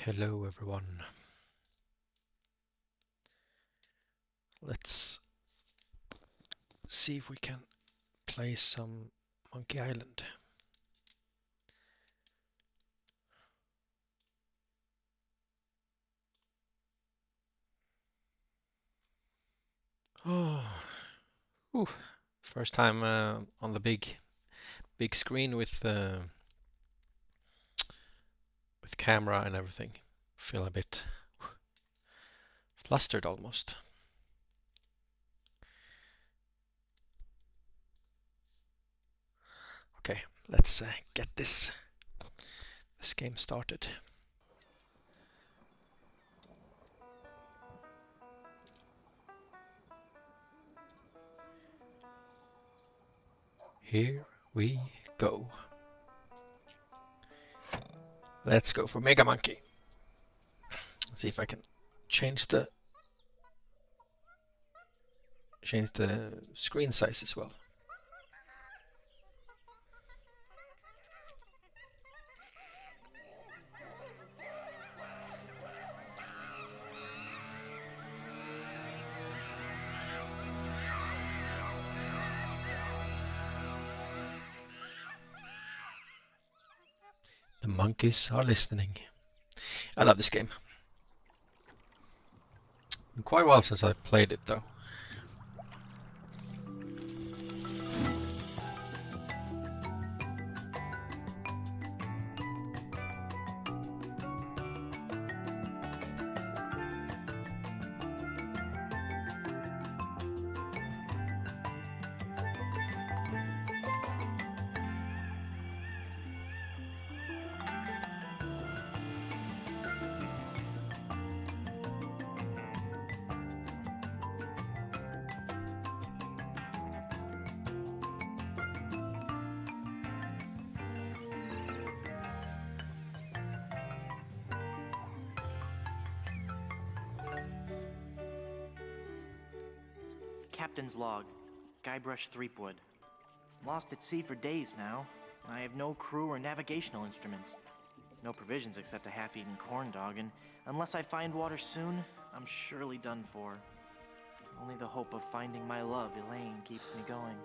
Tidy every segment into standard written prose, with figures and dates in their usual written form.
Hello everyone. Let's see if we can play some Monkey Island. Oh, ooh. First time on the big screen with camera and everything. Feel a bit flustered almost. Okay, let's get this game started. Here we go. Let's go for Mega Monkey. Let's see if I can change the screen size as well. The monkeys are listening. I love this game. Been quite a while since I played it though. Captain's log, Guybrush Threepwood. Lost at sea for days now. I have no crew or navigational instruments. No provisions except a half-eaten corn dog, and unless I find water soon, I'm surely done for. Only the hope of finding my love, Elaine, keeps me going.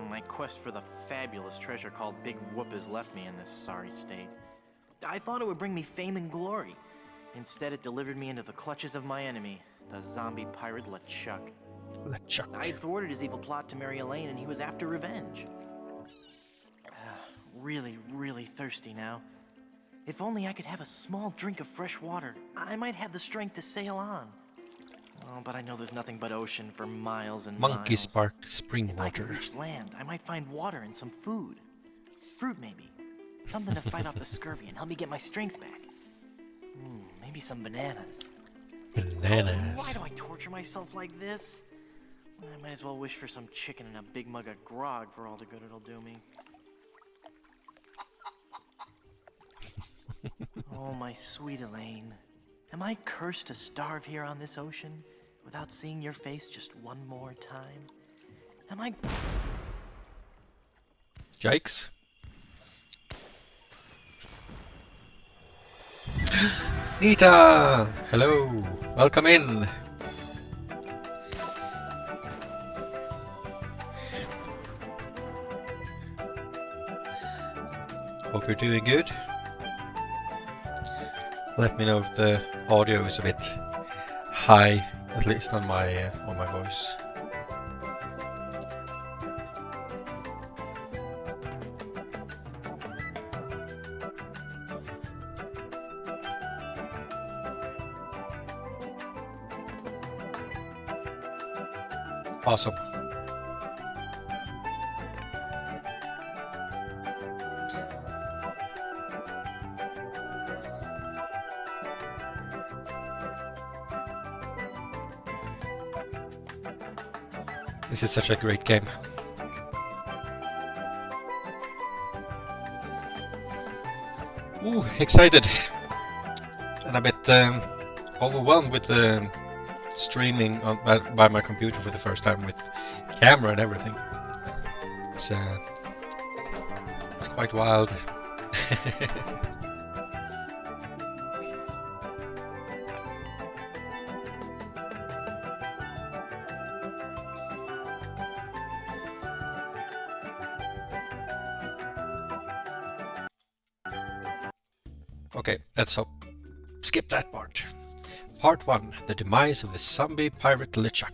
My quest for the fabulous treasure called Big Whoop has left me in this sorry state. I thought it would bring me fame and glory. Instead, it delivered me into the clutches of my enemy, the zombie pirate LeChuck. I thwarted his evil plot to marry Elaine, and he was after revenge. Really thirsty now. If only I could have a small drink of fresh water, I might have the strength to sail on. Oh, but I know there's nothing but ocean for miles and Monkey miles. Spark spring If I could water. reach land, I might find water and some food. Fruit, maybe. Something to fight off the scurvy and help me get my strength back. Maybe some bananas. Bananas. Why do I torture myself like this? I might as well wish for some chicken and a big mug of grog for all the good it'll do me. Oh, my sweet Elaine. Am I cursed to starve here on this ocean without seeing your face just one more time? Am I... Yikes. Nita! Hello! Welcome in! Hope you're doing good. Let me know if the audio is a bit high, at least on my voice. Awesome. This is such a great game. Ooh, excited. And a bit overwhelmed with the streaming by my computer for the first time with camera and everything. It's quite wild. Okay, let's skip that part. Part 1, the demise of the zombie pirate LeChuck.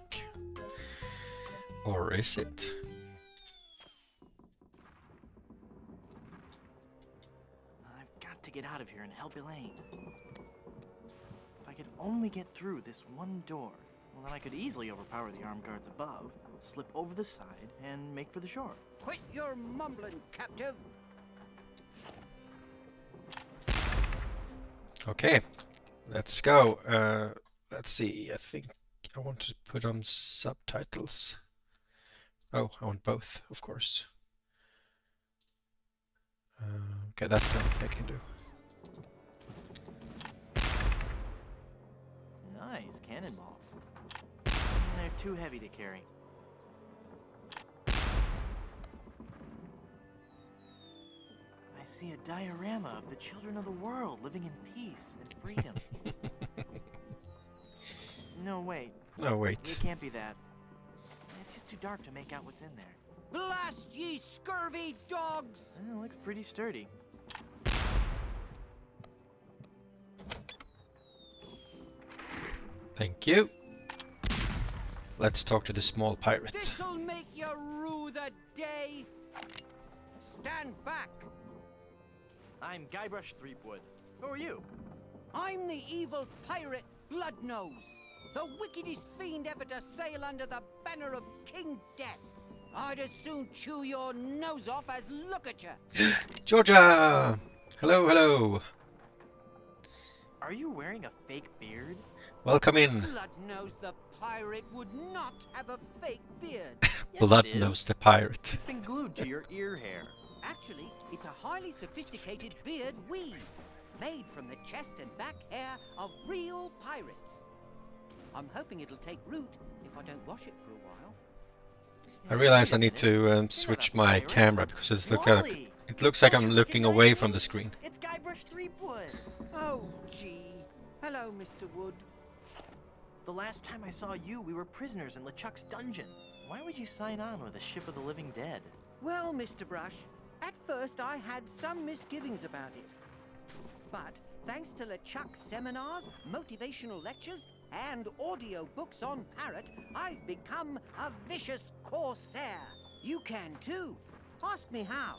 Or is it? I've got to get out of here and help Elaine. If I could only get through this one door, well, then I could easily overpower the armed guards above, slip over the side, and make for the shore. Quit your mumbling, captive. Okay, let's go. Let's see, I think I want to put on subtitles. Oh, I want both, of course. Okay, that's the only thing I can do. Nice cannonballs. They're too heavy to carry. I see a diorama of the children of the world living in peace and freedom. No, wait. No, wait. It can't be that. It's just too dark to make out what's in there. Blast ye scurvy dogs! It looks pretty sturdy. Thank you. Let's talk to the small pirate. This'll make you rue the day. Stand back. I'm Guybrush Threepwood. Who are you? I'm the evil pirate Bloodnose, the wickedest fiend ever to sail under the banner of King Death. I'd as soon chew your nose off as look at you. Georgia! Hello, hello. Are you wearing a fake beard? Welcome in. Bloodnose the pirate would not have a fake beard. Yes, Blood it is. Nose the pirate. It's been glued to your ear hair. Actually, it's a highly sophisticated beard weave, made from the chest and back hair of real pirates. I'm hoping it'll take root if I don't wash it for a while. I realize I Wait a need to minute. switch You're not a my pirate. camera because Wally! it looks like Don't I'm you looking recognize away me? from the screen. It's Guybrush Threepwood. Oh, gee. Hello, Mr. Wood. The last time I saw you, we were prisoners in LeChuck's dungeon. Why would you sign on with a ship of the living dead? Well, Mr. Brush, at first I had some misgivings about it. But thanks to LeChuck's seminars, motivational lectures, and audio books on Parrot, I've become a vicious corsair. You can too. Ask me how.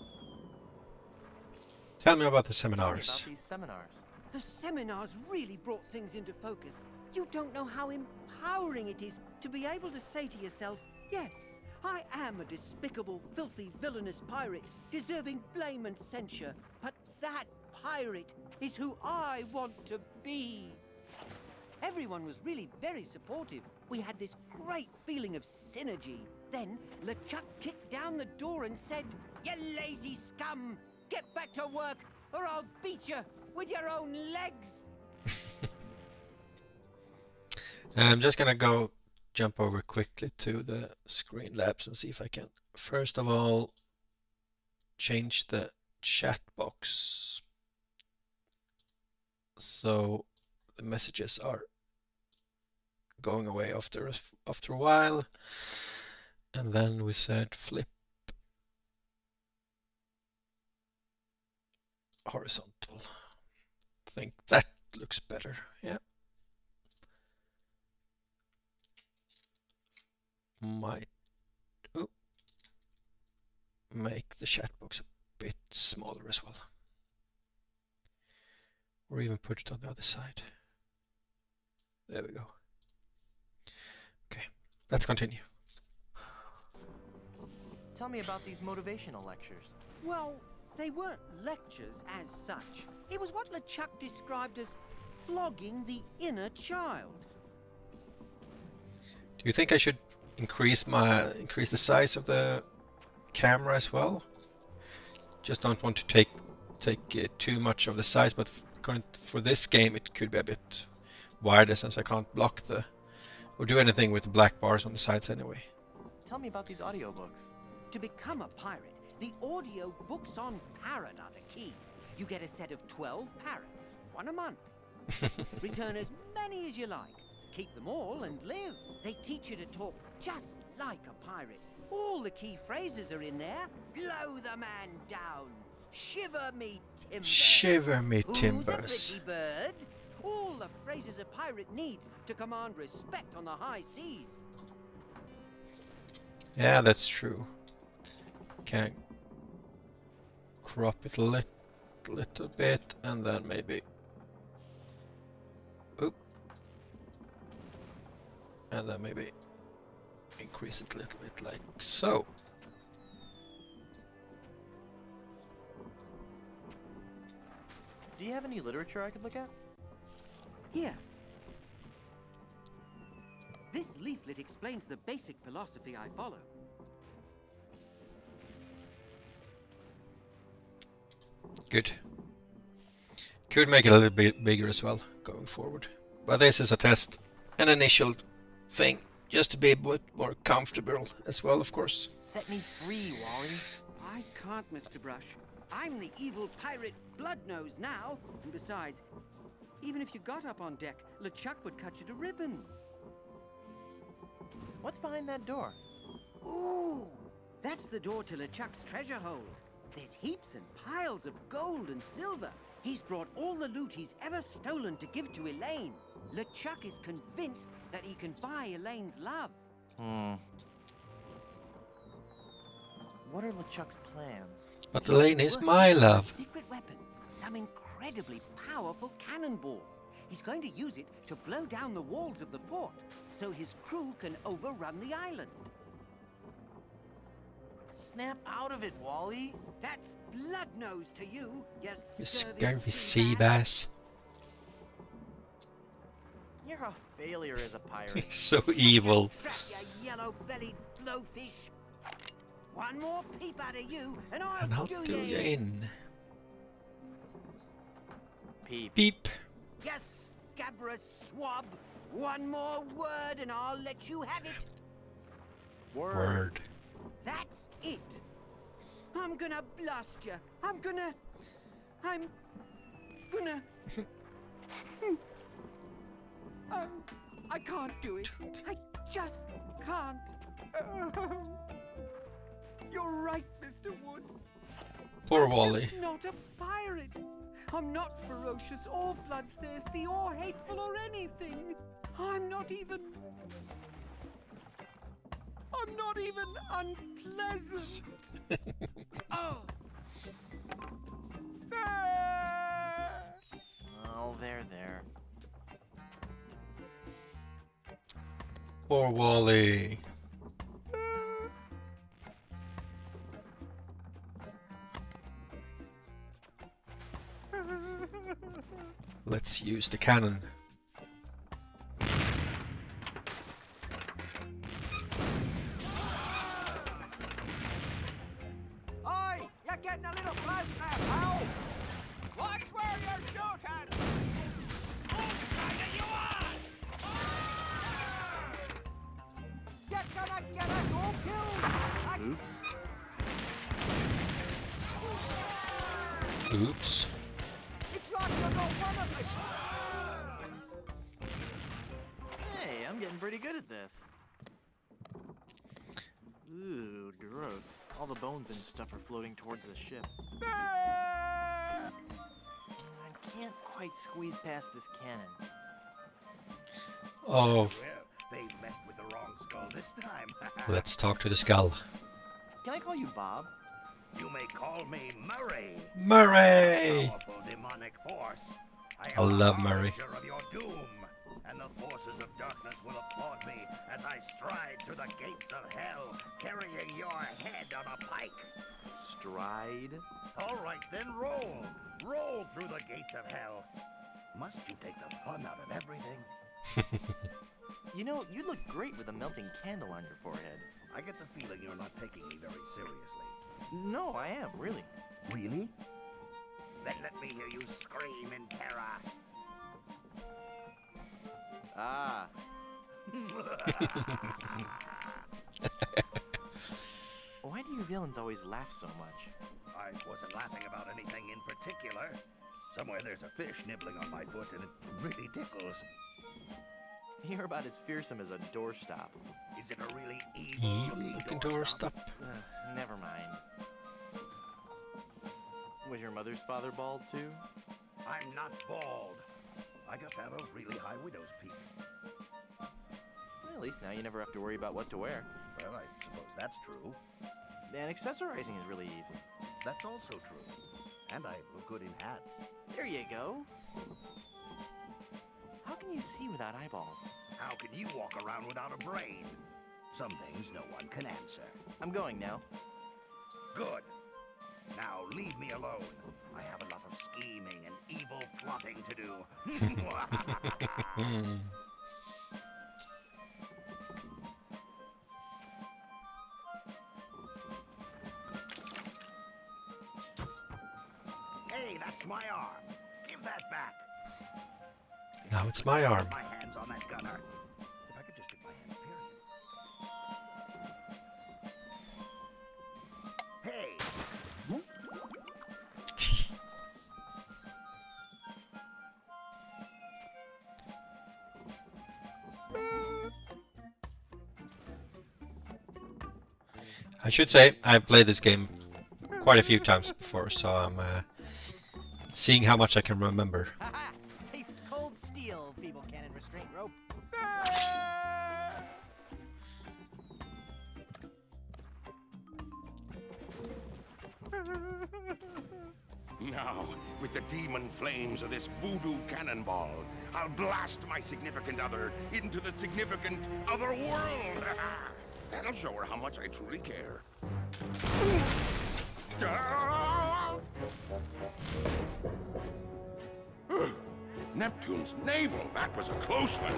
Tell me about the Tell me seminars. about these seminars. The seminars really brought things into focus. You don't know how empowering it is to be able to say to yourself, yes, I am a despicable, filthy, villainous pirate, deserving blame and censure, but that pirate is who I want to be. Everyone was really very supportive. We had this great feeling of synergy. Then LeChuck kicked down the door and said, "You lazy scum! Get back to work, or I'll beat you with your own legs!" I'm just gonna jump over quickly to the screen labs and see if I can first of all change the chat box so the messages are going away after a while, and then we said flip horizontal. I think that looks better. Yeah. Might make the chat box a bit smaller as well, or even put it on the other side. There we go. Okay, let's continue. Tell me about these motivational lectures. Well, they weren't lectures as such. It was what LeChuck described as flogging the inner child. Do you think I should increase the size of the camera as well? Just don't want to take too much of the size, but for this game it could be a bit wider since I can't block or do anything with the black bars on the sides anyway. Tell me about these audiobooks. To become a pirate, the audio books on Parrot are the key. You get a set of 12 parrots, one a month. Return as many as you like. Keep them all and live. They teach you to talk just like a pirate. All the key phrases are in there. Blow the man down. Shiver me timbers! Shiver me Who's a timbers. pretty bird? All the phrases a pirate needs to command respect on the high seas. Yeah, that's true. Can crop it a little bit and then maybe. Oop. And then maybe increase it a little bit like so. Do you have any literature I could look at? Here. This leaflet explains the basic philosophy I follow. Good. Could make it a little bit bigger as well going forward. But this is a test, an initial thing, just to be a bit more comfortable as well, of course. Set me free, Wally. I can't, Mr. Brush. I'm the evil pirate Bloodnose now. And besides, even if you got up on deck, LeChuck would cut you to ribbons. What's behind that door? Ooh! That's the door to LeChuck's treasure hold. There's heaps and piles of gold and silver. He's brought all the loot he's ever stolen to give to Elaine. LeChuck is convinced that he can buy Elaine's love. What are LeChuck's plans? But He's Elaine been is working my on a love. secret weapon, some incredibly powerful cannonball. He's going to use it to blow down the walls of the fort, so his crew can overrun the island. Snap out of it, Wally. That's Bloodnose to you, you You scurvy scurvy sea sea bass. bass. You're a failure as a pirate. So evil. Trap, you yellow-bellied blowfish. One more peep out of you, and And I'll do you in. Peep. Beep. Yes, scabrous swab. One more word, and I'll let you have it. Word. That's it. I'm gonna blast you. I'm gonna... I can't do it. I just can't. You're right, Mr. Wood. Poor I'm Wally. just not a pirate. I'm not ferocious or bloodthirsty or hateful or anything. I'm not even unpleasant. Oh. Ah. Oh, there. Poor Wally. Let's use the cannon. Oi! You're getting a little close now, pal! Watch where you're shooting! You're gonna get us all killed! Oops. Oops. It's like you're not one of us! Hey, I'm getting pretty good at this. Ooh, gross. All the bones and stuff are floating towards the ship. I can't quite squeeze past this cannon. Oh, Well, they've messed with the wrong skull this time. let's talk to the skull. Can I call you Bob? You may call me Murray. Murray! Powerful demonic force. I I am the love Murray. harbinger of your doom, and the forces of darkness will applaud me as I stride through the gates of hell, carrying your head on a pike. Stride? All right, then roll. Roll through the gates of hell. Must you take the fun out of everything? You know, you look great with a melting candle on your forehead. I get the feeling you're not taking me very seriously. No, I am, really. Really? Then let me hear you scream in terror. Ah. Why do you villains always laugh so much? I wasn't laughing about anything in particular. Somewhere there's a fish nibbling on my foot and it really tickles. You're about as fearsome as a doorstop. Is it a really evil Looking looking doorstop. Never mind. Was your mother's father bald too? I'm not bald. I just have a really high widow's peak. Well, at least now you never have to worry about what to wear. Well, I suppose that's true. And accessorizing is really easy. That's also true. And I look good in hats. There you go. How can you see without eyeballs? How can you walk around without a brain? Some things no one can answer. I'm going now. Good. Now leave me alone. I have a lot of scheming and evil plotting to do. Hey, that's my arm. Give that back. Now it's my arm. Get my hands on that gunner. If I could just get my hands, period. Hey! I should say I've played this game quite a few times before, so I'm seeing how much I can remember. Haha! Taste cold steel, feeble cannon restraint rope. Now, with the demon flames of this voodoo cannonball, I'll blast my significant other into the significant other world. That'll show her how much I truly care. Neptune's navel, that was a close one.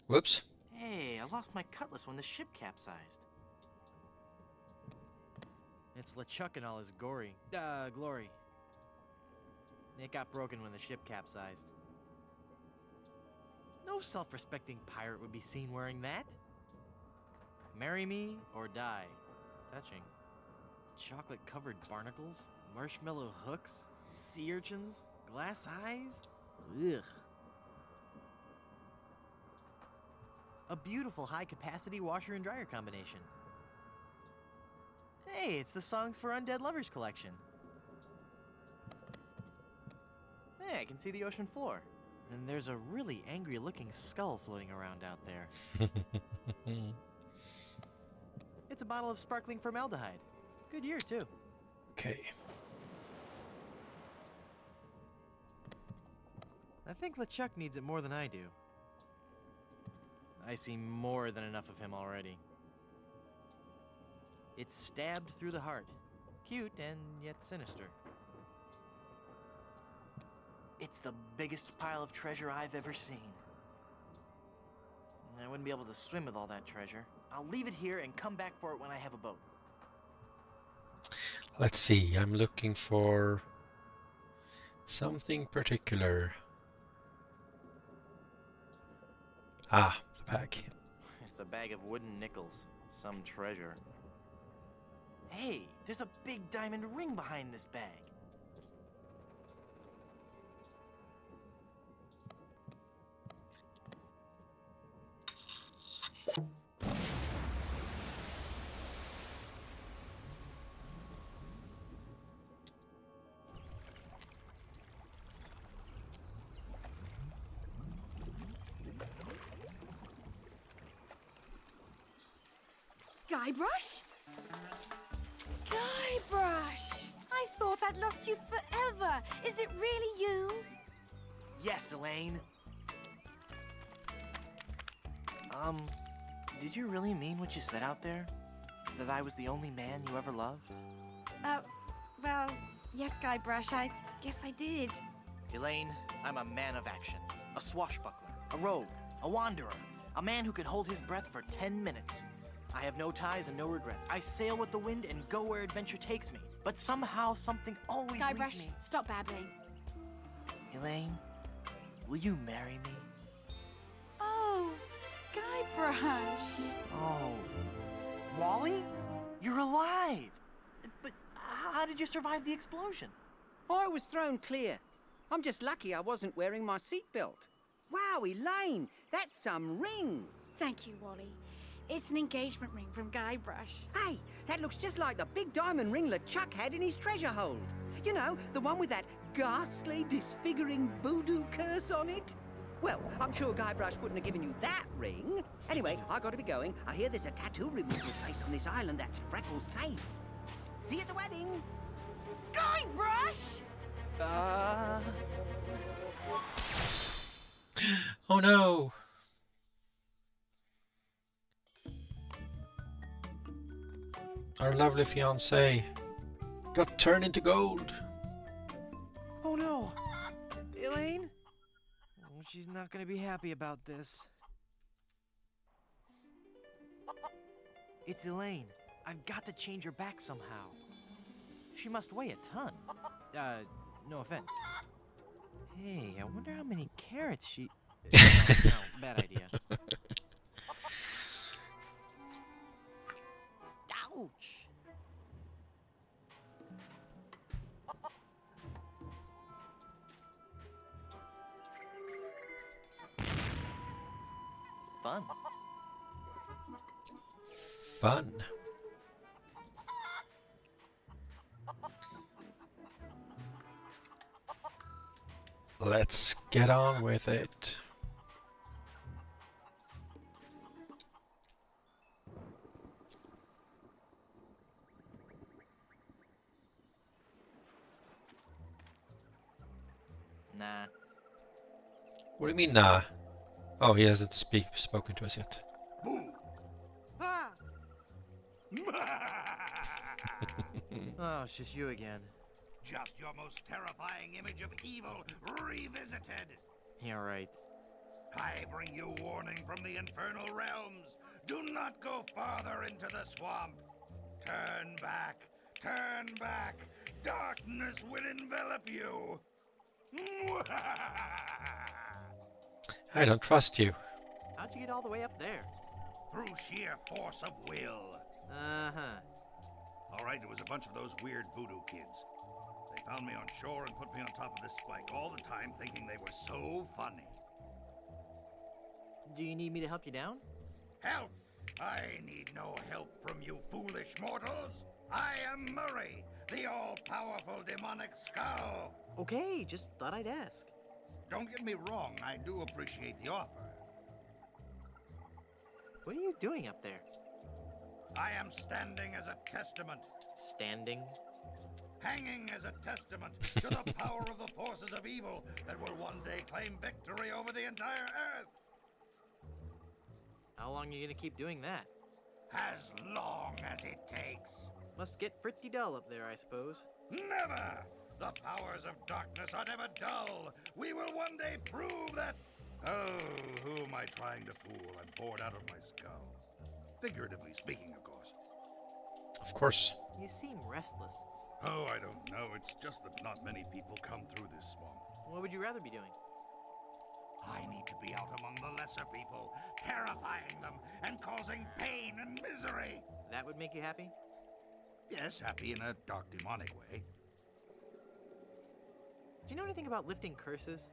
Whoops. Hey, I lost my cutlass when the ship capsized. It's LeChuck in all his glory. It got broken when the ship capsized. No self-respecting pirate would be seen wearing that. Marry me or die. Touching. Chocolate-covered barnacles, marshmallow hooks, sea urchins, glass eyes. Ugh. A beautiful high-capacity washer and dryer combination. Hey, it's the Songs for Undead Lovers collection. Hey, I can see the ocean floor. And there's a really angry-looking skull floating around out there. It's a bottle of sparkling formaldehyde. Good year, too. Okay. I think LeChuck needs it more than I do. I see more than enough of him already. It's stabbed through the heart. Cute and yet sinister. It's the biggest pile of treasure I've ever seen. I wouldn't be able to swim with all that treasure. I'll leave it here and come back for it when I have a boat. Let's see. I'm looking for something particular. Ah, the bag. It's a bag of wooden nickels. Some treasure. Hey, there's a big diamond ring behind this bag. Guybrush? Guybrush! I thought I'd lost you forever. Is it really you? Yes, Elaine. Did you really mean what you said out there? That I was the only man you ever loved? Well, yes, Guybrush, I guess I did. Elaine, I'm a man of action. A swashbuckler, a rogue, a wanderer, a man who can hold his breath for 10 minutes. I have no ties and no regrets. I sail with the wind and go where adventure takes me. But somehow, something always leads Guybrush, me. stop babbling. Elaine, will you marry me? Oh, Guybrush. Oh, Wally? You're alive! But how did you survive the explosion? I was thrown clear. I'm just lucky I wasn't wearing my seatbelt. Wow, Elaine, that's some ring. Thank you, Wally. It's an engagement ring from Guybrush. Hey, that looks just like the big diamond ring LeChuck had in his treasure hold. You know, the one with that ghastly, disfiguring voodoo curse on it. Well, I'm sure Guybrush wouldn't have given you that ring. Anyway, I gotta be going. I hear there's a tattoo removal place on this island that's Freckles safe. See you at the wedding. Guybrush! Oh no! Our lovely fiancée got turned into gold. Oh no! Elaine? Oh, she's not gonna be happy about this. It's Elaine. I've got to change her back somehow. She must weigh a ton. No offense. Hey, I wonder how many carrots she... No, bad idea. Ouch! Fun. Fun. Let's get on with it. Nah. What do you mean, nah? Oh, he hasn't spoken to us yet. Boo! Ah! Oh, it's just you again. Just your most terrifying image of evil revisited. Yeah, right. I bring you warning from the infernal realms. Do not go farther into the swamp. Turn back. Turn back. Darkness will envelop you. I don't trust you. How'd you get all the way up there? Through sheer force of will. Uh-huh. All right, it was a bunch of those weird voodoo kids. They found me on shore and put me on top of this spike all the time thinking they were so funny. Do you need me to help you down? Help! I need no help from you foolish mortals. I am Murray, the all-powerful demonic skull. Okay, just thought I'd ask. Don't get me wrong, I do appreciate the offer. What are you doing up there? I am standing as a testament, Standing? hanging as a testament to the power of the forces of evil that will one day claim victory over the entire earth. How long are you gonna keep doing that? As long as it takes. Must get pretty dull up there, I suppose. Never! The powers of darkness are never dull. We will one day prove that... Oh, who am I trying to fool? I'm bored out of my skull. Figuratively speaking, of course. Of course. You seem restless. Oh, I don't know. It's just that not many people come through this swamp. What would you rather be doing? I need to be out among the lesser people, terrifying them and causing pain and misery. That would make you happy? Yes, happy in a dark, demonic way. Do you know anything about lifting curses?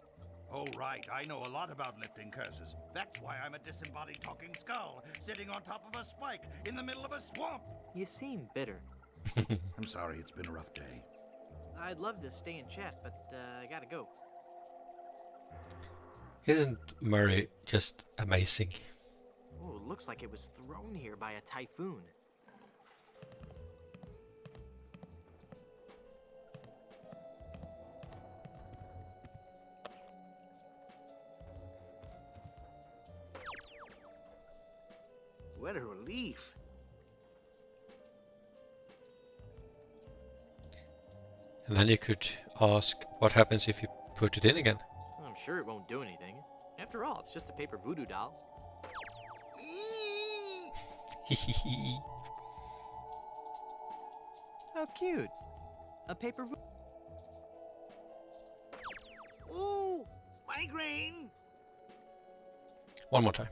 Oh, right. I know a lot about lifting curses. That's why I'm a disembodied talking skull, sitting on top of a spike in the middle of a swamp. You seem bitter. I'm sorry, it's been a rough day. I'd love to stay and chat, but I gotta go. Isn't Murray just amazing? Oh, it looks like it was thrown here by a typhoon. What a relief. And then you could ask what happens if you put it in again. I'm sure it won't do anything. After all, it's just a paper voodoo doll. How cute. A paper voodoo. Ooh, migraine. One more time.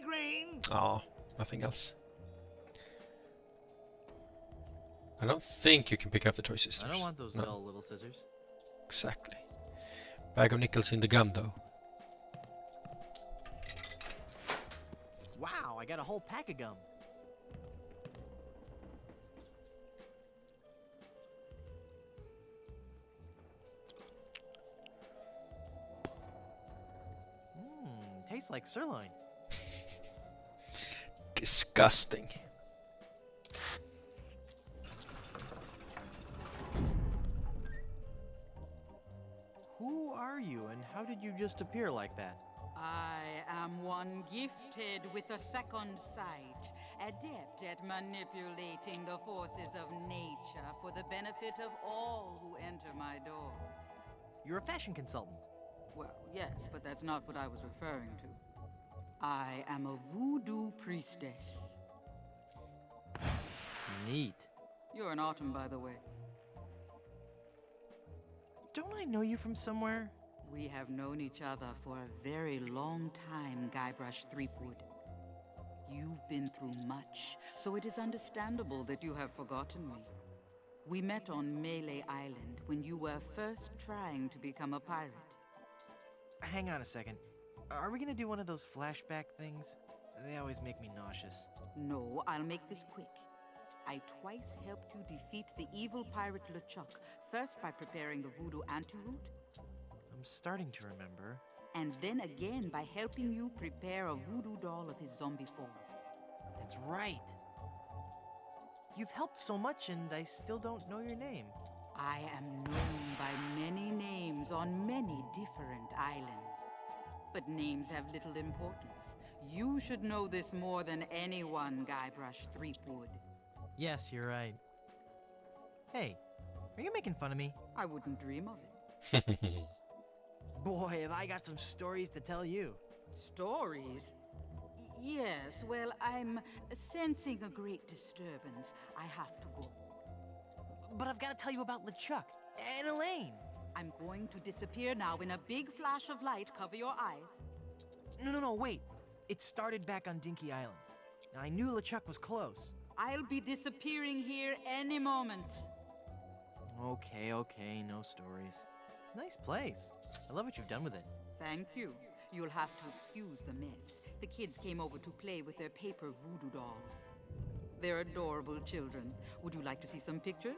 grain? Oh, nothing else. I don't think you can pick up the toy sisters. I don't want those No, dull little scissors. exactly. Bag of nickels in the gum, though. Wow, I got a whole pack of gum. Tastes like sirloin. Disgusting. Who are you, and how did you just appear like that? I am one gifted with a second sight, adept at manipulating the forces of nature for the benefit of all who enter my door. You're a fashion consultant. Well, yes, but that's not what I was referring to. I am a voodoo priestess. Neat. You're an autumn, by the way. Don't I know you from somewhere? We have known each other for a very long time, Guybrush Threepwood. You've been through much, so it is understandable that you have forgotten me. We met on Melee Island when you were first trying to become a pirate. Hang on a second. Are we gonna do one of those flashback things? They always make me nauseous. No, I'll make this quick. I twice helped you defeat the evil pirate LeChuck, first by preparing the voodoo antidote, I'm starting to remember. and then again by helping you prepare a voodoo doll of his zombie form. That's right. You've helped so much, and I still don't know your name. I am known by many names on many different islands. But names have little importance. You should know this more than anyone, Guybrush Threepwood. Yes, you're right. Hey, are you making fun of me? I wouldn't dream of it. Boy, have I got some stories to tell you. Stories? Yes, well, I'm sensing a great disturbance. I have to go. But I've got to tell you about LeChuck and Elaine. I'm going to disappear now in a big flash of light. Cover your eyes. No, wait. It started back on Dinky Island. Now, I knew LeChuck was close. I'll be disappearing here any moment. Okay, no stories. Nice place. I love what you've done with it. Thank you. You'll have to excuse the mess. The kids came over to play with their paper voodoo dolls. They're adorable children. Would you like to see some pictures?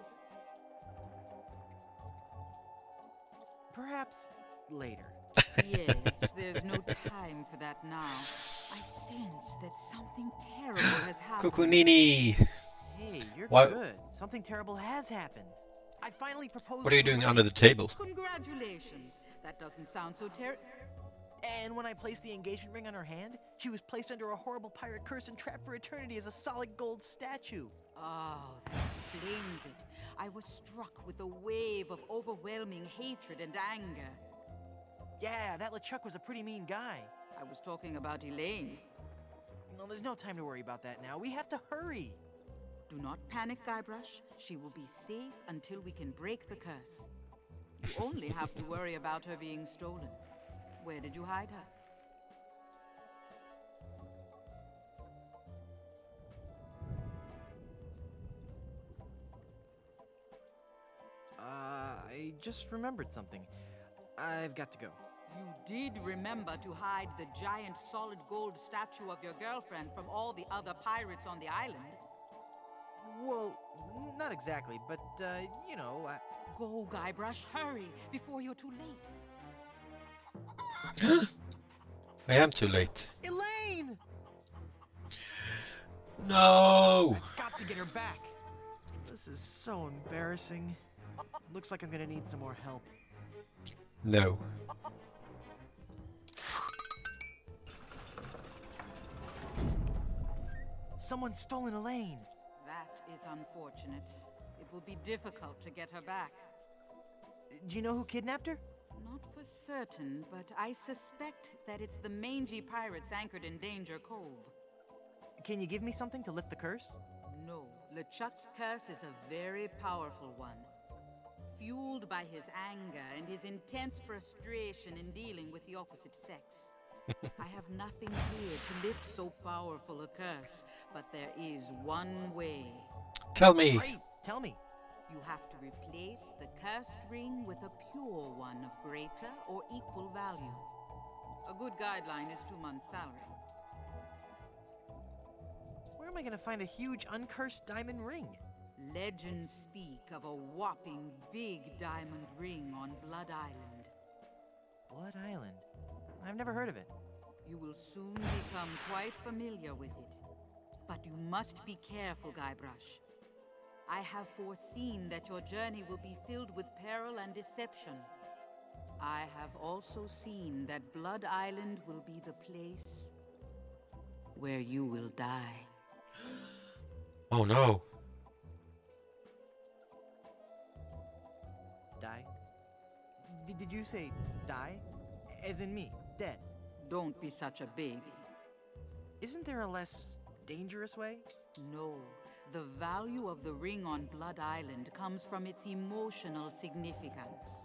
Perhaps later. Yes, there's no time for that now. I sense that something terrible has happened. Kukunini! Hey, you're What? good. Something terrible has happened. I finally proposed What are you to doing Elaine. under the table? Congratulations. That doesn't sound so terrible. And when I placed the engagement ring on her hand, she was placed under a horrible pirate curse and trapped for eternity as a solid gold statue. Oh, that explains it. I was struck with a wave of overwhelming hatred and anger. Yeah, that LeChuck was a pretty mean guy. I was talking about Elaine. No, there's no time to worry about that now. We have to hurry. Do not panic, Guybrush. She will be safe until we can break the curse. You only have to worry about her being stolen. Where did you hide her? I just remembered something. I've got to go. You did remember to hide the giant solid gold statue of your girlfriend from all the other pirates on the island. Well, not exactly, but, you know, Go, Guybrush, hurry, before you're too late. I am too late. Elaine! No! Got to get her back. This is so embarrassing. Looks like I'm gonna need some more help. No. Someone's stolen Elaine. That is unfortunate. It will be difficult to get her back. Do you know who kidnapped her? Not for certain, but I suspect that it's the mangy pirates anchored in Danger Cove. Can you give me something to lift the curse? No, LeChuck's curse is a very powerful one. Fueled by his anger and his intense frustration in dealing with the opposite sex. I have nothing here to lift so powerful a curse, but there is one way. Tell me. Great, tell me. You have to replace the cursed ring with a pure one of greater or equal value. A good guideline is 2 months' salary. Where am I gonna find a huge uncursed diamond ring? Legends speak of a whopping big diamond ring on Blood Island. Blood Island. I've never heard of it. You will soon become quite familiar with it. But you must be careful, Guybrush. I have foreseen that your journey will be filled with peril and deception. I have also seen that Blood Island will be the place where you will die. Oh no. Die? Did you say die? As in me, dead? Don't be such a baby. Isn't there a less dangerous way? No, the value of the ring on Blood Island comes from its emotional significance.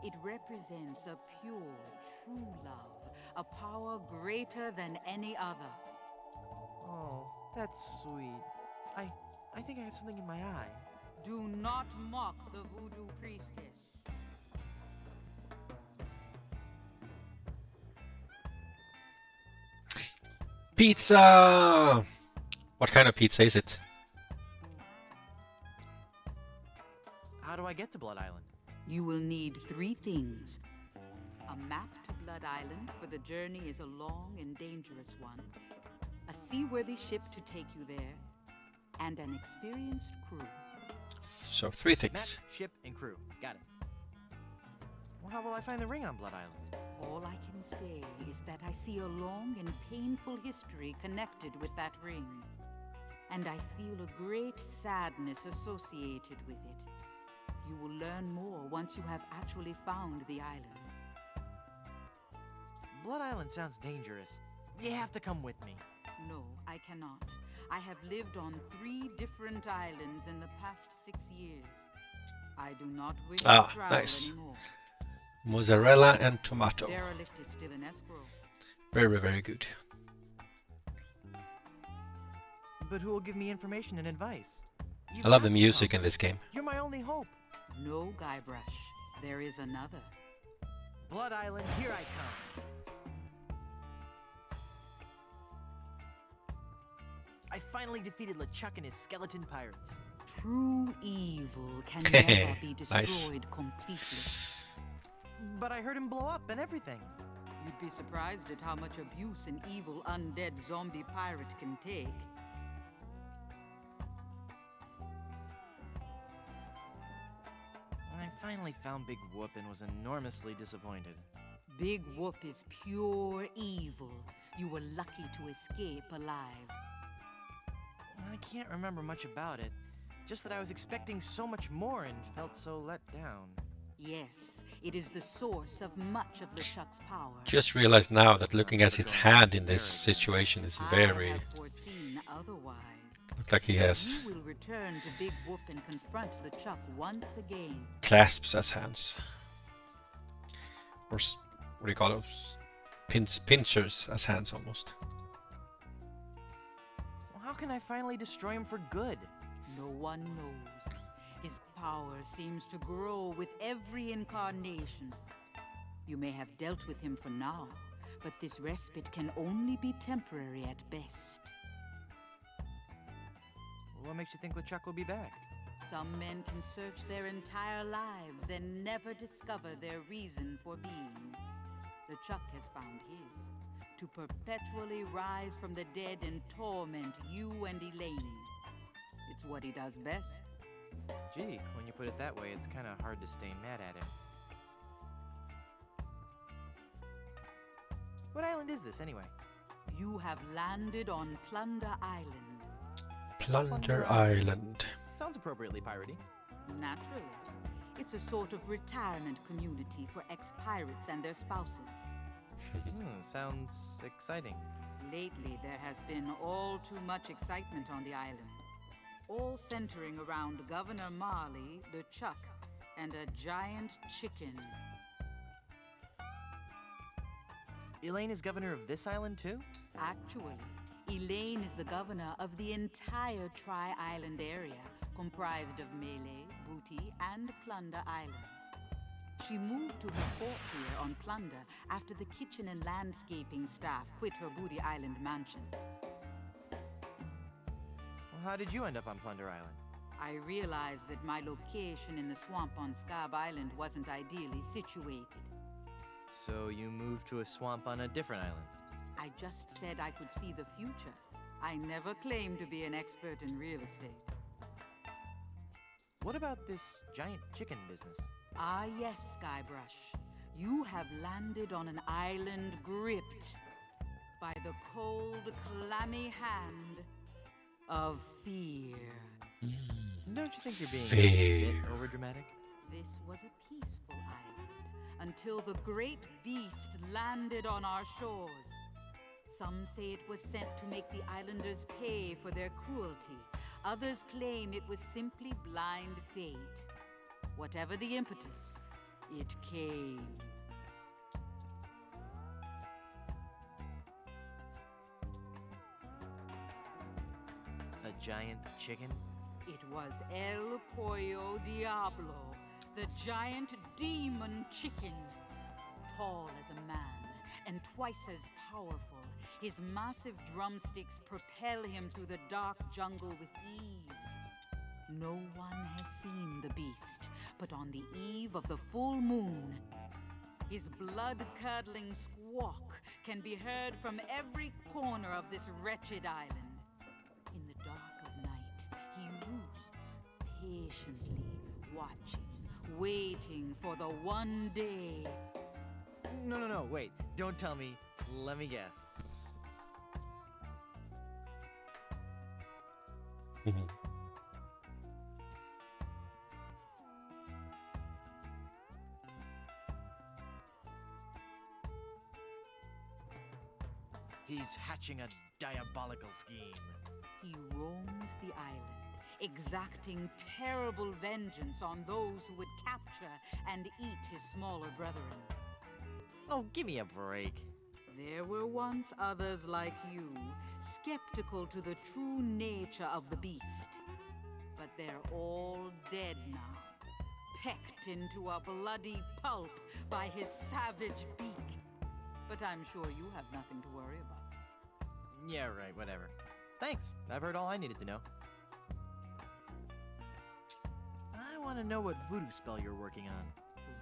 It represents a pure, true love, a power greater than any other. Oh, that's sweet. I think I have something in my eye. Do not mock the voodoo priestess. Pizza! What kind of pizza is it? How do I get to Blood Island? You will need 3 things. A map to Blood Island, for the journey is a long and dangerous one. A seaworthy ship to take you there. And an experienced crew. So 3 Map, things. ship, and crew. Got it. Well, how will I find the ring on Blood Island? All I can say is that I see a long and painful history connected with that ring. And I feel a great sadness associated with it. You will learn more once you have actually found the island. Blood Island sounds dangerous. You have to come with me. No, I cannot. I have lived on 3 different islands in the past 6 years. I do not wish to travel nice. anymore. Mozzarella and This tomato. derelict is still in escrow. Very, very good. But who will give me information and advice? You've I love got the to music come. in this game. You're my only hope. No, Guybrush. There is another. Blood Island, here I come. I finally defeated LeChuck and his skeleton pirates. True evil can never be Nice. destroyed completely. But I heard him blow up and everything. You'd be surprised at how much abuse an evil undead zombie pirate can take. When I finally found Big Whoop and was enormously disappointed. Big Whoop is pure evil. You were lucky to escape alive. I can't remember much about it. Just that I was expecting so much more and felt so let down. Yes, it is the source of much of LeChuck's power. Just realized now that looking at his hand in this situation is I very... have foreseen otherwise. Looks like he has You will return to Big Whoop and confront LeChuck once again. clasps as hands. Or what do you call those? Pinchers as hands almost. Well, how can I finally destroy him for good? No one knows. His power seems to grow with every incarnation. You may have dealt with him for now, but this respite can only be temporary at best. What makes you think LeChuck will be back? Some men can search their entire lives and never discover their reason for being. LeChuck has found his, to perpetually rise from the dead and torment you and Elaine. It's what he does best. Gee, when you put it that way, it's kind of hard to stay mad at him. What island is this, anyway? You have landed on Plunder Island. Plunder Island. Sounds appropriately piratey. Naturally. It's a sort of retirement community for ex-pirates and their spouses. Sounds exciting. Lately, there has been all too much excitement on the island. All centering around Governor Marley, LeChuck, and a giant chicken. Elaine is governor of this island too? Actually, Elaine is the governor of the entire Tri-Island area, comprised of Melee, Booty, and Plunder Islands. She moved to her fort here on Plunder after the kitchen and landscaping staff quit her Booty Island mansion. Well, how did you end up on Plunder Island? I realized that my location in the swamp on Scab Island wasn't ideally situated. So you moved to a swamp on a different island? I just said I could see the future. I never claimed to be an expert in real estate. What about this giant chicken business? Ah yes, Skybrush. You have landed on an island gripped by the cold, clammy hand of fear. Don't you think you're being a Fear. bit overdramatic? This was a peaceful island until the great beast landed on our shores. Some say it was sent to make the islanders pay for their cruelty. Others claim it was simply blind fate. Whatever the impetus, it came. A giant chicken? It was El Pollo Diablo, the giant demon chicken. Tall as a man and twice as powerful, his massive drumsticks propel him through the dark jungle with ease. No one has seen the beast, but on the eve of the full moon, his blood-curdling squawk can be heard from every corner of this wretched island. In the dark of night, he roosts, patiently watching, waiting for the one day. No, wait. Don't tell me. Let me guess. He's hatching a diabolical scheme. He roams the island, exacting terrible vengeance on those who would capture and eat his smaller brethren. Oh, give me a break. There were once others like you, skeptical to the true nature of the beast. But they're all dead now, pecked into a bloody pulp by his savage beak. But I'm sure you have nothing to worry about. Yeah, right, whatever. Thanks. I've heard all I needed to know. I want to know what voodoo spell you're working on.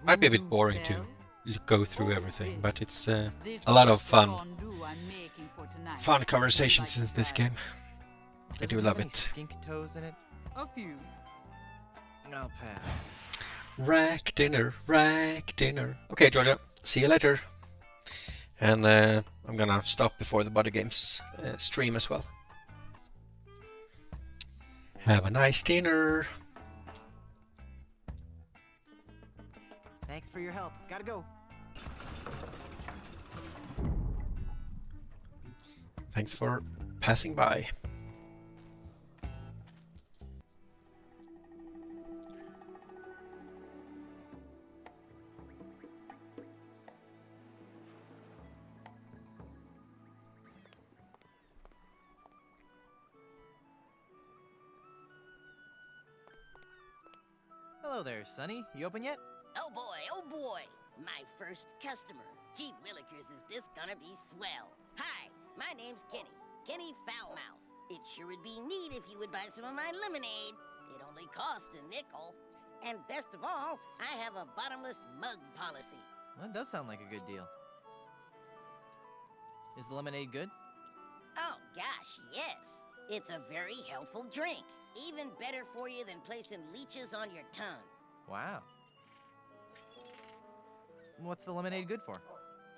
Might be a bit Voodoo boring spell? to go through everything, Yes. but it's This a lot is of the fun. fondue I'm making for tonight. Fun Would you conversations like in to this try game. I Does do it love have any it. skink toes in it? A few. I'll pass. Rack dinner, rack dinner. Okay, Georgia, see you later. And I'm gonna stop before the Body Games stream as well. Have a nice dinner. Thanks for your help. Gotta go. Thanks for passing by. Hello there, Sonny. You open yet? Oh boy, my first customer. Gee willikers, is this gonna be swell. Hi, my name's Kenny Foulmouth. It sure would be neat if you would buy some of my lemonade. It only costs a nickel. And best of all, I have a bottomless mug policy. That does sound like a good deal. Is the lemonade good? Oh gosh, yes. It's a very healthful drink. Even better for you than placing leeches on your tongue. Wow. What's the lemonade good for?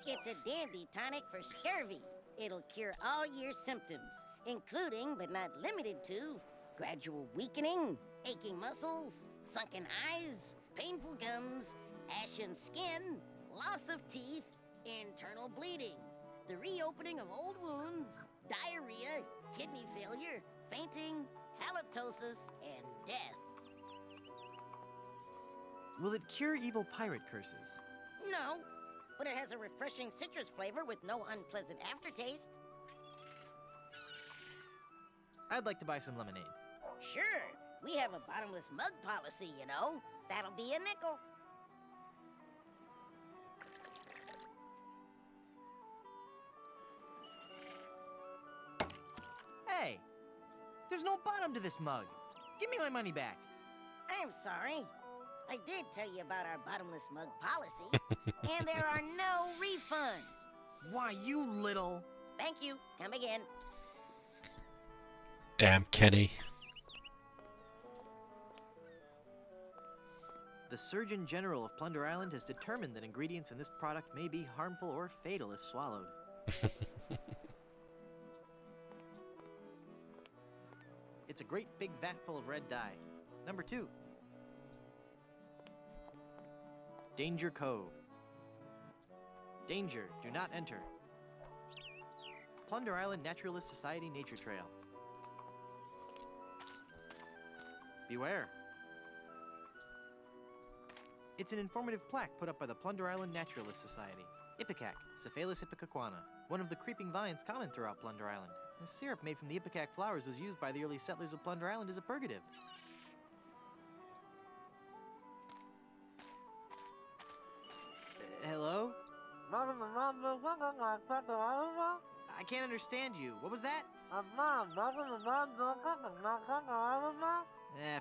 It's a dandy tonic for scurvy. It'll cure all your symptoms, including but not limited to gradual weakening, aching muscles, sunken eyes, painful gums, ashen skin, loss of teeth, internal bleeding, the reopening of old wounds, diarrhea, kidney failure, fainting, halitosis, and death. Will it cure evil pirate curses? No, but it has a refreshing citrus flavor with no unpleasant aftertaste. I'd like to buy some lemonade. Sure, we have a bottomless mug policy, you know. That'll be a nickel. Hey! There's no bottom to this mug. Give me my money back. I'm sorry. I did tell you about our bottomless mug policy, and there are no refunds. Why, you little... Thank you. Come again. Damn Kenny. The Surgeon General of Plunder Island has determined that ingredients in this product may be harmful or fatal if swallowed. It's a great big vat full of red dye. Number 2. Danger Cove. Danger, do not enter. Plunder Island Naturalist Society Nature Trail. Beware. It's an informative plaque put up by the Plunder Island Naturalist Society. Ipecac, Cephalus ipecacuana, one of the creeping vines common throughout Plunder Island. The syrup made from the ipecac flowers was used by the early settlers of Plunder Island as a purgative. Hello? I can't understand you. What was that?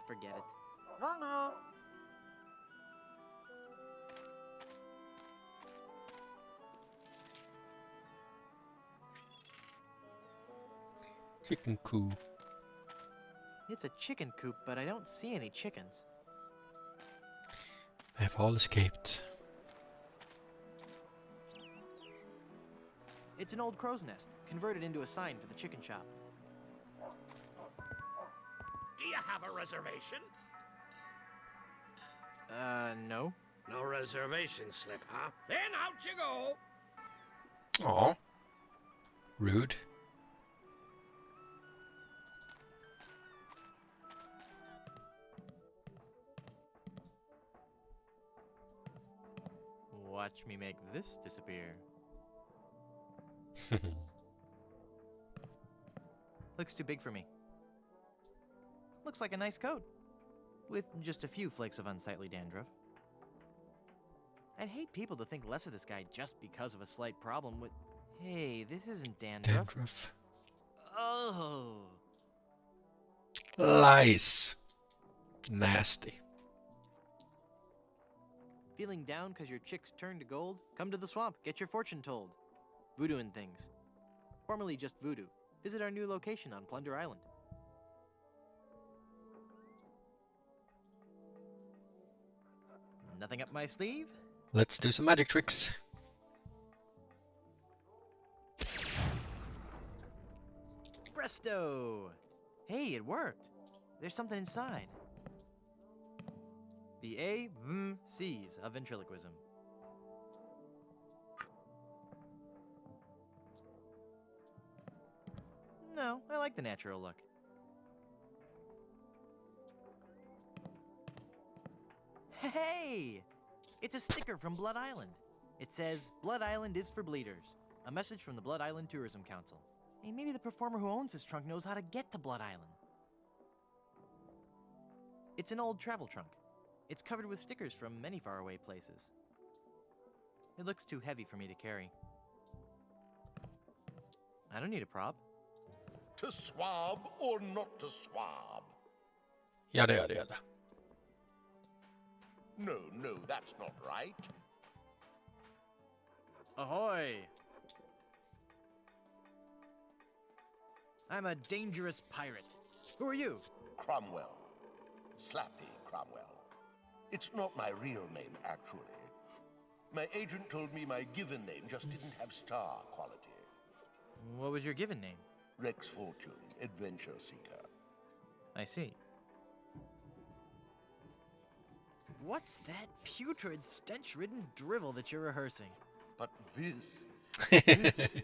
Forget it. Chicken coop. It's a chicken coop, but I don't see any chickens. They have all escaped. It's an old crow's nest, converted into a sign for the chicken shop. Do you have a reservation? No. No reservation slip, huh? Then out you go. Aw. Rude. Watch me make this disappear. Looks too big for me. Looks like a nice coat, with just a few flakes of unsightly dandruff. I'd hate people to think less of this guy just because of a slight problem with... Hey, this isn't dandruff. Dandruff. Oh. Lice. Nasty. Feeling down because your chicks turned to gold? Come to the swamp, get your fortune told. Voodoo and things. Formerly just voodoo. Visit our new location on Plunder Island. Nothing up my sleeve? Let's do some magic tricks. Presto! Hey, it worked. There's something inside. The A-M-C's of ventriloquism. No, I like the natural look. Hey! It's a sticker from Blood Island. It says, Blood Island is for bleeders. A message from the Blood Island Tourism Council. Hey, maybe the performer who owns this trunk knows how to get to Blood Island. It's an old travel trunk. It's covered with stickers from many faraway places. It looks too heavy for me to carry. I don't need a prop. To swab or not to swab? Yada yada yada. No, that's not right. Ahoy! I'm a dangerous pirate. Who are you? Cromwell. Slappy Cromwell. It's not my real name, actually. My agent told me my given name just didn't have star quality. What was your given name? Rex Fortune, Adventure Seeker. I see. What's that putrid, stench-ridden drivel that you're rehearsing? But this is the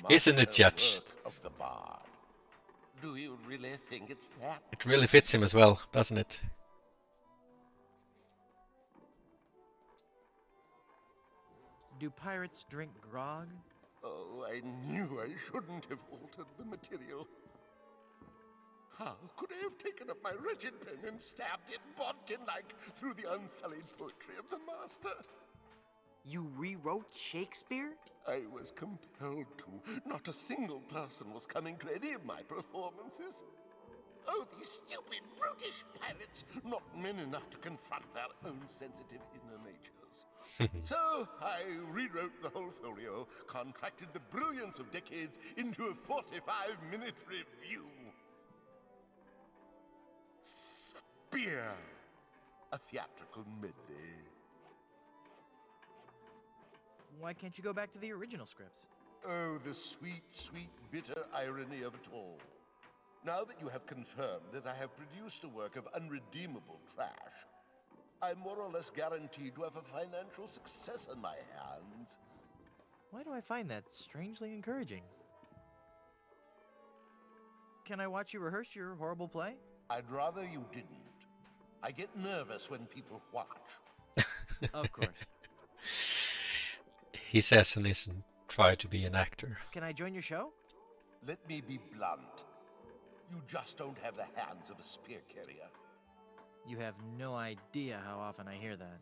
Isn't it, Judge? work of the bard. Do you really think it's that? It really fits him as well, doesn't it? Do pirates drink grog? Oh, I knew I shouldn't have altered the material. How could I have taken up my wretched pen and stabbed it bodkin-like through the unsullied poetry of the master? You rewrote Shakespeare? I was compelled to. Not a single person was coming to any of my performances. Oh, these stupid, brutish pirates, not men enough to confront their own sensitive inner natures. So I rewrote the whole folio, contracted the brilliance of decades into a 45-minute review. Spear, a theatrical medley. Why can't you go back to the original scripts? Oh, the sweet, sweet, bitter irony of it all. Now that you have confirmed that I have produced a work of unredeemable trash, I'm more or less guaranteed to have a financial success on my hands. Why do I find that strangely encouraging? Can I watch you rehearse your horrible play? I'd rather you didn't. I get nervous when people watch. Of course. He says and isn't try to be an actor. Can I join your show? Let me be blunt. You just don't have the hands of a spear carrier. You have no idea how often I hear that.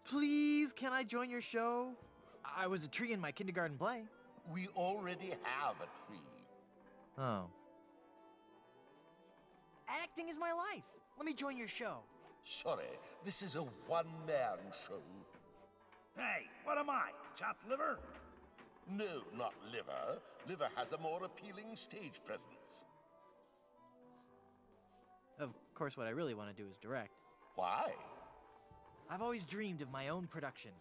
Please, can I join your show? I was a tree in my kindergarten play. We already have a tree. Oh. Acting is my life. Let me join your show. Sorry, this is a one-man show. Hey, what am I? Chopped liver? No, not liver. Liver has a more appealing stage presence. Of course, what I really want to do is direct. Why? I've always dreamed of my own production.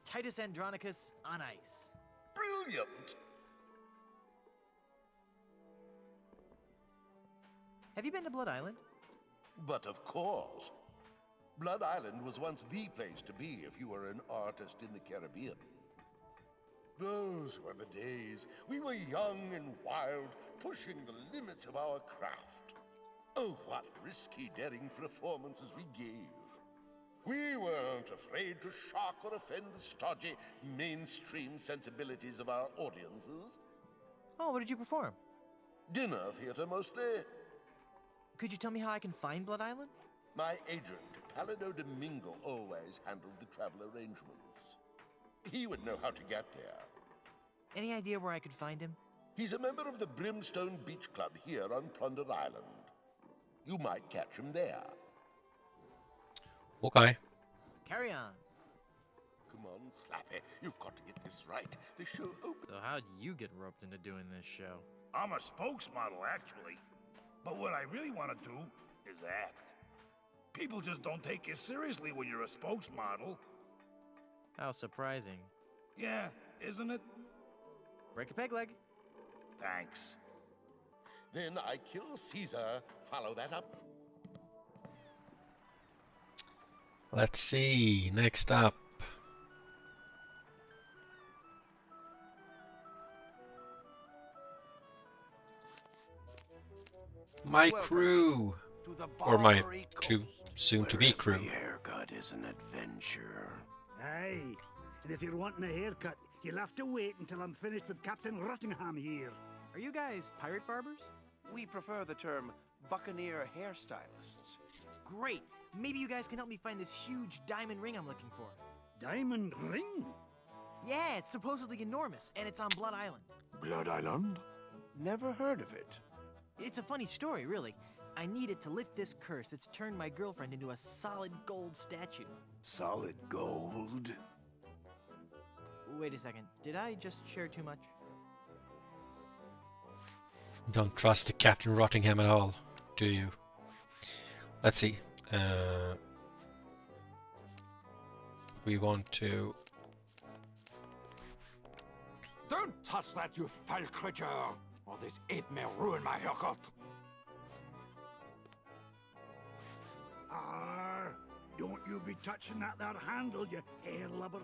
Titus Andronicus on ice. Brilliant! Have you been to Blood Island? But of course. Blood Island was once the place to be if you were an artist in the Caribbean. Those were the days. We were young and wild, pushing the limits of our craft. Oh, what risky, daring performances we gave. We weren't afraid to shock or offend the stodgy, mainstream sensibilities of our audiences. Oh, what did you perform? Dinner theater, mostly. Could you tell me how I can find Blood Island? My agent, Palado Domingo, always handled the travel arrangements. He would know how to get there. Any idea where I could find him? He's a member of the Brimstone Beach Club here on Plunder Island. You might catch him there. Okay. Carry on. Come on, Slappy. You've got to get this right. The show opens. So how'd you get roped into doing this show? I'm a spokesmodel, actually. But what I really want to do is act. People just don't take you seriously when you're a spokesmodel. How surprising. Yeah, isn't it? Break a peg leg. Thanks. Then I kill Caesar. Follow that up. Let's see. Next up. My crew. To the Or my Barbary too Coast, soon-to-be where crew. every haircut is an adventure. Aye, and if you're wanting a haircut, you'll have to wait until I'm finished with Captain Rottingham here. Are you guys pirate barbers? We prefer the term buccaneer hairstylists. Great. Maybe you guys can help me find this huge diamond ring I'm looking for. Diamond ring? Yeah, it's supposedly enormous, and it's on Blood Island. Blood Island? Never heard of it. It's a funny story, really. I need it to lift this curse that's turned my girlfriend into a solid gold statue. Solid gold? Wait a second. Did I just share too much? Don't trust the Captain Rottingham at all, do you? Let's see. We want to... Don't touch that, you foul creature, or this ape may ruin my haircut. Arr, don't you be touching that handle, you hair lubber.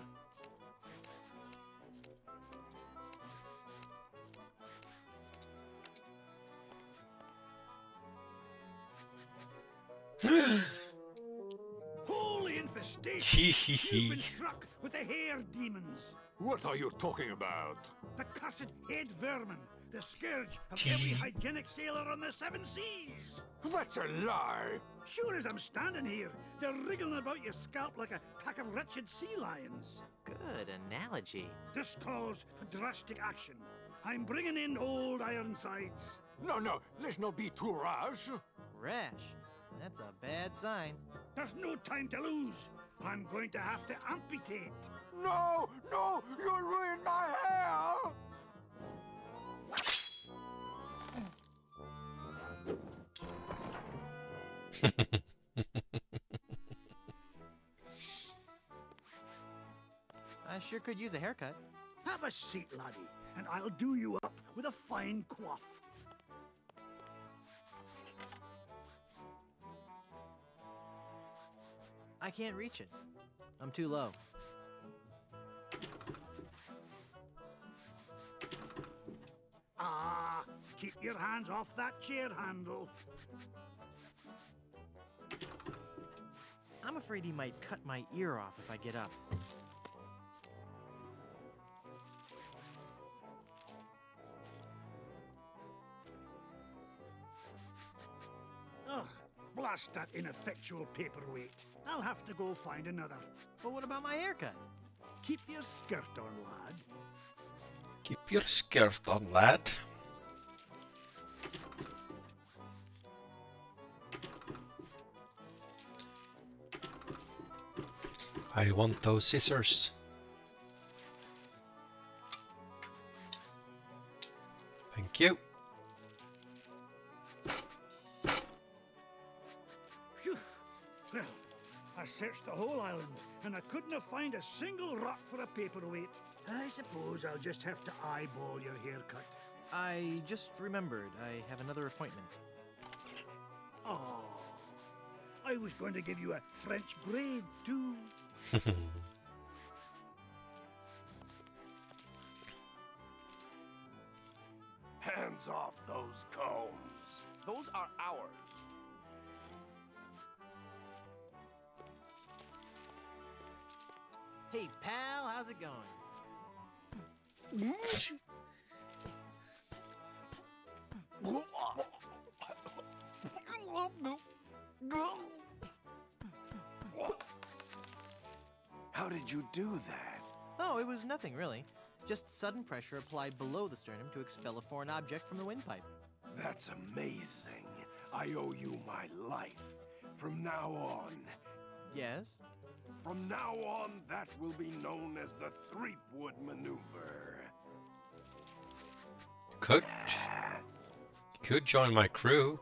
Holy infestation! reputation. You've been struck with the hair demons. What are you talking about? The cursed head vermin. The scourge of every hygienic sailor on the seven seas. That's a lie. Sure as I'm standing here, they're wriggling about your scalp like a pack of wretched sea lions. Good analogy. This calls for drastic action. I'm bringing in old Ironsides. No, let's not be too rash. Rash? That's a bad sign. There's no time to lose. I'm going to have to amputate. No, you'll ruin my hair. I sure could use a haircut. Have a seat, laddie, and I'll do you up with a fine coif. I can't reach it. I'm too low. Ah, keep your hands off that chair handle. I'm afraid he might cut my ear off if I get up. Ugh, blast that ineffectual paperweight. I'll have to go find another. But what about my haircut? Keep your skirt on, lad. Keep your skirt on, lad. I want those scissors. Thank you. Phew. Well, I searched the whole island, and I couldn't have found a single rock for a paperweight. I suppose I'll just have to eyeball your haircut. I just remembered I have another appointment. Oh, I was going to give you a French braid, too. Hands off those combs. Those are ours. Hey, pal, how's it going? How did you do that? Oh, it was nothing, really. Just sudden pressure applied below the sternum to expel a foreign object from the windpipe. That's amazing. I owe you my life. From now on. Yes? From now on, that will be known as the Threepwood Maneuver. Could join my crew.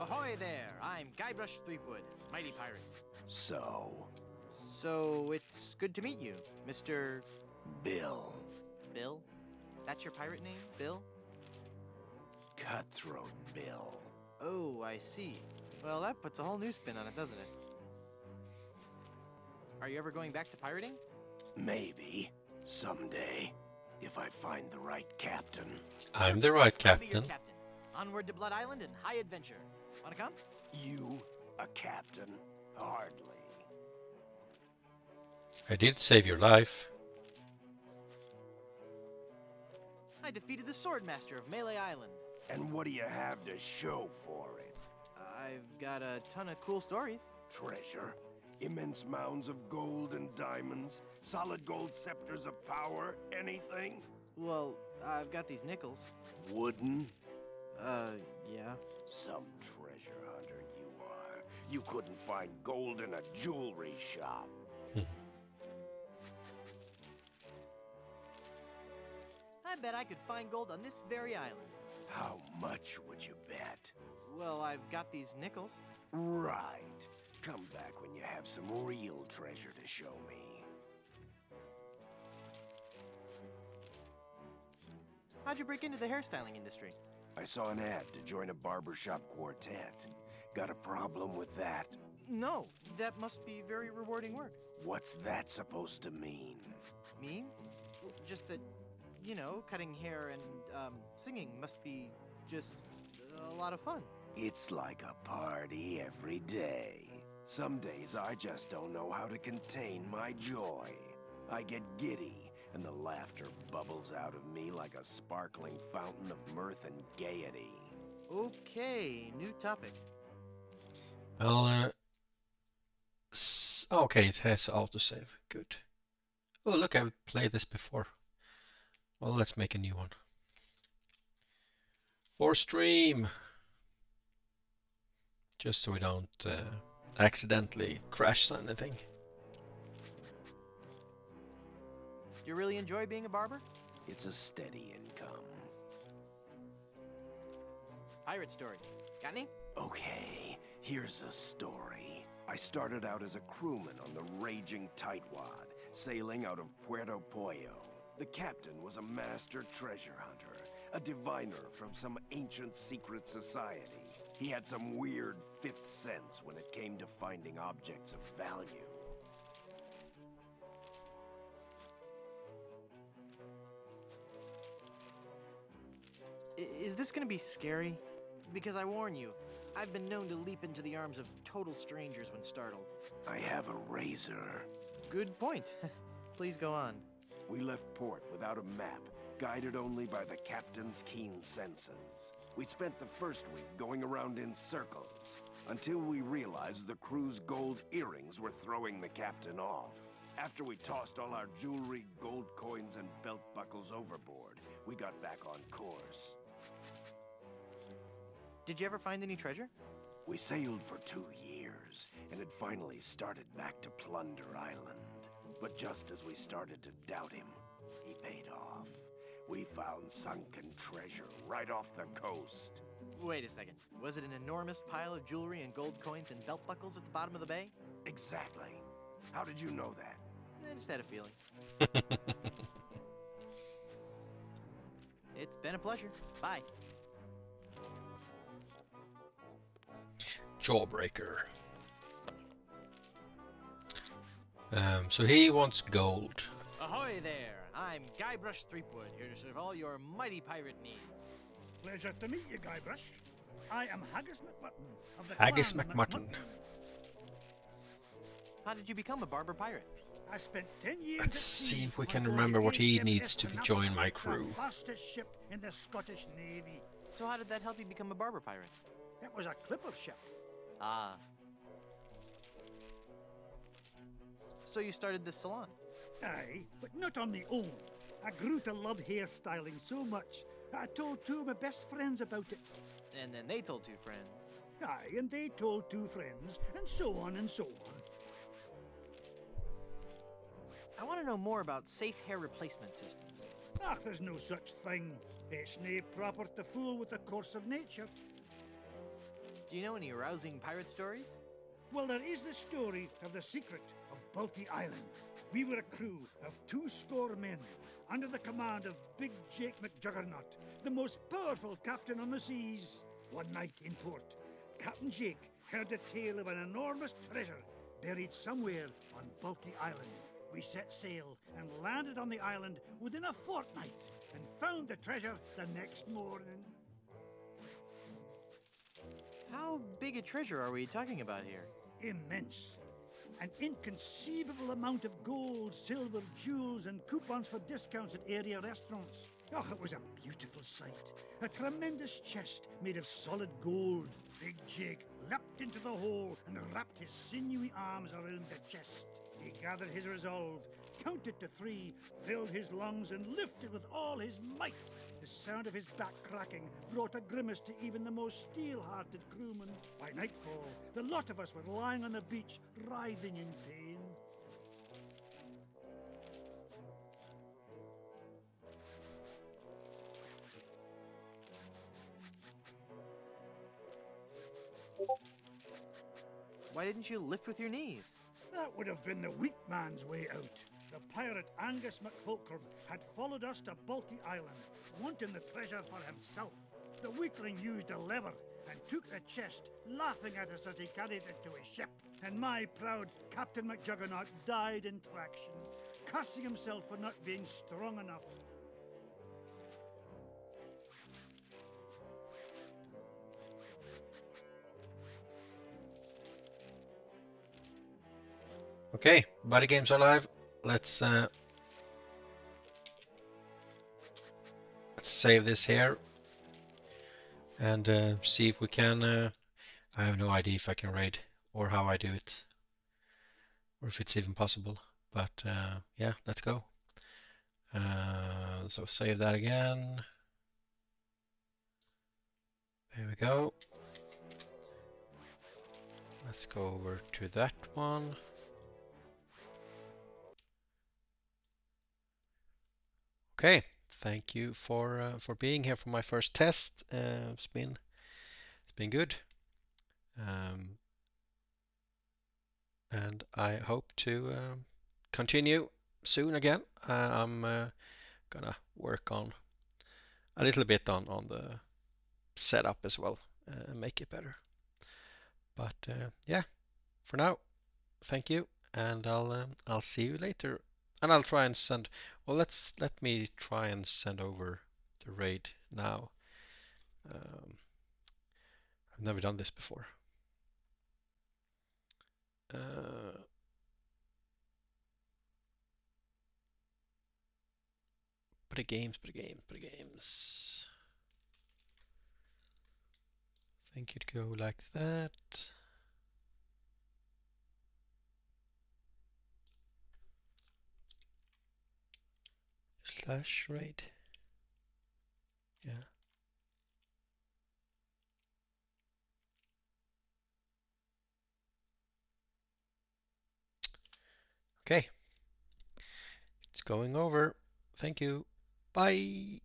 Ahoy there! I'm Guybrush Threepwood, mighty pirate. So, it's good to meet you, Mr. Bill. Bill? That's your pirate name, Bill? Cutthroat Bill. Oh, I see. Well, that puts a whole new spin on it, doesn't it? Are you ever going back to pirating? Maybe. Someday. If I find the right captain. I'm the right I'll be your captain. captain. Onward to Blood Island and high adventure. Wanna come? You, a captain? Hardly. I did save your life. I defeated the Swordmaster of Melee Island. And what do you have to show for it? I've got a ton of cool stories. Treasure? Immense mounds of gold and diamonds? Solid gold scepters of power? Anything? Well, I've got these nickels. Wooden? Yeah. Some treasure hunter you are. You couldn't find gold in a jewelry shop. I bet I could find gold on this very island. How much would you bet? Well, I've got these nickels. Right. Come back when you have some real treasure to show me. How'd you break into the hairstyling industry? I saw an ad to join a barbershop quartet. Got a problem with that? No, that must be very rewarding work. What's that supposed to mean? Mean? Just that, you know, cutting hair and singing must be just a lot of fun. It's like a party every day. Some days I just don't know how to contain my joy. I get giddy, and the laughter bubbles out of me like a sparkling fountain of mirth and gaiety. Okay, new topic. Well, okay, it has autosave. Good. Oh, look, I've played this before. Well, let's make a new one. For stream! Just so we don't accidentally crash anything. Do you really enjoy being a barber? It's a steady income. Pirate stories. Got any? Okay, here's a story. I started out as a crewman on the raging Tightwad, sailing out of Puerto Pollo. The captain was a master treasure hunter, a diviner from some ancient secret society. He had some weird fifth sense when it came to finding objects of value. Is this gonna be scary? Because I warn you, I've been known to leap into the arms of total strangers when startled. I have a razor. Good point. Please go on. We left port without a map, guided only by the captain's keen senses. We spent the first week going around in circles, until we realized the crew's gold earrings were throwing the captain off. After we tossed all our jewelry, gold coins, and belt buckles overboard, we got back on course. Did you ever find any treasure? We sailed for 2 years, and had finally started back to Plunder Island. But just as we started to doubt him, he paid off. We found sunken treasure right off the coast. Wait a second. Was it an enormous pile of jewelry and gold coins and belt buckles at the bottom of the bay? Exactly. How did you know that? I just had a feeling. It's been a pleasure. Bye. Jawbreaker. So he wants gold. Ahoy there! I'm Guybrush Threepwood, here to serve all your mighty pirate needs. Pleasure to meet you, Guybrush. I am Haggis McMutton of the Haggis clan McMutton. How did you become a barber pirate? I spent 10 years Let's at sea see if we on can board remember the what he HMS needs to Tanapa, join my crew. The fastest ship in the Scottish Navy. So how did that help you become a barber pirate? It was a clipper ship. Ah. So you started this salon? Aye, but not on my own. I grew to love hairstyling so much that I told 2 of my best friends about it. And then they told 2 friends. Aye, and they told 2 friends, and so on and so on. I want to know more about safe hair replacement systems. Ach, there's no such thing. It's nae proper to fool with the course of nature. Do you know any rousing pirate stories? Well, there is the story of the secret of Bulky Island. We were a crew of 200 men, under the command of Big Jake McJuggernaut, the most powerful captain on the seas. One night in port, Captain Jake heard the tale of an enormous treasure buried somewhere on Bulky Island. We set sail and landed on the island within a fortnight and found the treasure the next morning. How big a treasure are we talking about here? Immense. An inconceivable amount of gold, silver, jewels, and coupons for discounts at area restaurants. Oh, it was a beautiful sight. A tremendous chest made of solid gold. Big Jake leapt into the hole and wrapped his sinewy arms around the chest. He gathered his resolve, counted to 3, filled his lungs, and lifted with all his might. The sound of his back cracking brought a grimace to even the most steel-hearted crewman. By nightfall, the lot of us were lying on the beach, writhing in pain. Why didn't you lift with your knees? That would have been the weak man's way out. The pirate Angus McFulcrum had followed us to Bulky Island, wanting the treasure for himself. The weakling used a lever and took the chest, laughing at us as he carried it to his ship. And my proud Captain McJuggernaut died in traction, cursing himself for not being strong enough. Okay, Buddy Games are live. Let's save this here and see if we can. I have no idea if I can raid or how I do it, or if it's even possible. But yeah, let's go. So save that again. There we go. Let's go over to that one. Okay, thank you for being here for my first test. It's been good, and I hope to continue soon again. I'm gonna work on a little bit on the setup as well, and make it better. But yeah, for now, thank you, and I'll see you later. And I'll try and send. Well, let me try and send over the raid now. I've never done this before. Play games. I think it'd go like that. Slash raid. Yeah. Okay. It's going over. Thank you. Bye.